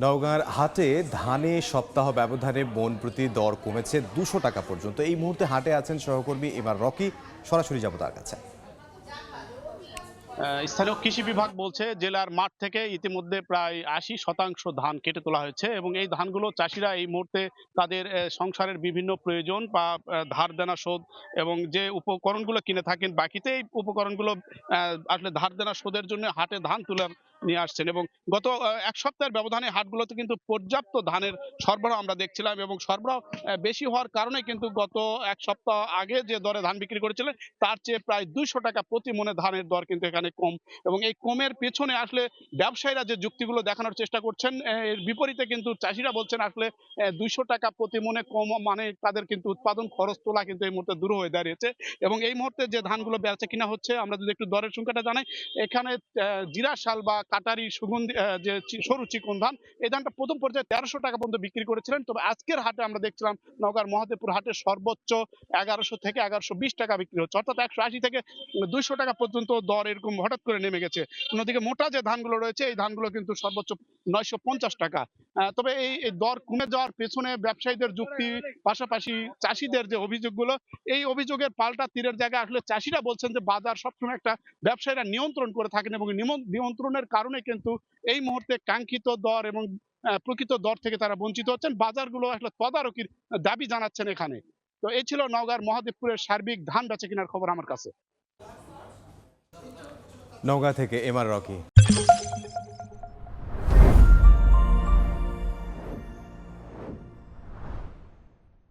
নওগাঁর হাটে ধানে সপ্তাহ ব্যবধানে মন প্রতি দর কমেছে 200 টাকা পর্যন্ত। এই মুহূর্তে হাটে আছেন সহকর্মী এবার রকি, সরাসরি যাব তার কাছে। স্থানীয় কৃষি বিভাগ বলছে জেলার মাঠ থেকে ইতিমধ্যে প্রায় 80% ধান কেটে তোলা হয়েছে এবং এই ধানগুলো চাষিরা এই মুহূর্তে তাদের সংসারের বিভিন্ন প্রয়োজন বা ধার দেনা শোধ এবং যে উপকরণগুলো কিনে থাকেন বাকিতে এই উপকরণগুলো আসলে ধার দেনা শোধের জন্য হাটে ধান তুলে নিয়ে আসছেন। এবং গত এক সপ্তাহের ব্যবধানে হাটগুলোতে কিন্তু পর্যাপ্ত ধানের সরবরাহ আমরা দেখছিলাম এবং সরবরাহ বেশি হওয়ার কারণে কিন্তু গত এক সপ্তাহ আগে যে দরে ধান বিক্রি করেছিলেন তার চেয়ে প্রায় 200 টাকা প্রতি মনে ধানের দর কিন্তু এখানে কম। এবং এই কমের পেছনে আসলে ব্যবসায়ীরা যে যুক্তিগুলো দেখানোর চেষ্টা করছেন এর বিপরীতে কিন্তু চাষিরা বলছেন আসলে 200 টাকা প্রতি মনে কম মানে তাদের কিন্তু উৎপাদন খরচ তোলা কিন্তু এই মুহূর্তে দূর হয়ে দাঁড়িয়েছে। এবং এই মুহূর্তে যে ধানগুলো বেচা কিনা হচ্ছে আমরা যদি একটু দরের সংখ্যাটা জানাই, এখানে জিরা শাল বা কাটারি সুগন্ধি যে সরু চিকন ধান, এই ধানটা প্রথম পর্যায়ে 1300 টাকা পর্যন্ত বিক্রি করেছিলেন। তবে আজকের হাটে আমরা দেখছিলাম নওগাঁর মহাদেবপুর হাটে সর্বোচ্চ 1100 থেকে 1120 টাকা বিক্রি হচ্ছে, অর্থাৎ 180 থেকে 200 টাকা পর্যন্ত দর এরকম হঠাৎ করে নেমে গেছে। অন্যদিকে মোটা যে ধানগুলো রয়েছে এই ধানগুলো কিন্তু সর্বোচ্চ 950 টাকা। তবে এই দর কমে যাওয়ার পেছনে ব্যবসায়ীদের যুক্তি, পাশাপাশি চাষিদের যে অভিযোগগুলো, এই অভিযোগের পাল্টা তীরের জায়গায় আসলে চাষিরা বলছেন যে বাজার সবসময় একটা ব্যবসায়ীরা নিয়ন্ত্রণ করে থাকেন এবং নিয়ন্ত্রণের কারণে কিন্তু এই মুহূর্তে কাঙ্ক্ষিত দর এবং প্রকৃত দর থেকে তারা বঞ্চিত হচ্ছেন। বাজারগুলো আসলে তদারকির দাবি জানাচ্ছেন এখানে। তো এই ছিল নওগাঁর মহাদেবপুরের সার্বিক ধান বেচা কেনার খবর আমার কাছে। নওগাঁ থেকে এমআর রকি।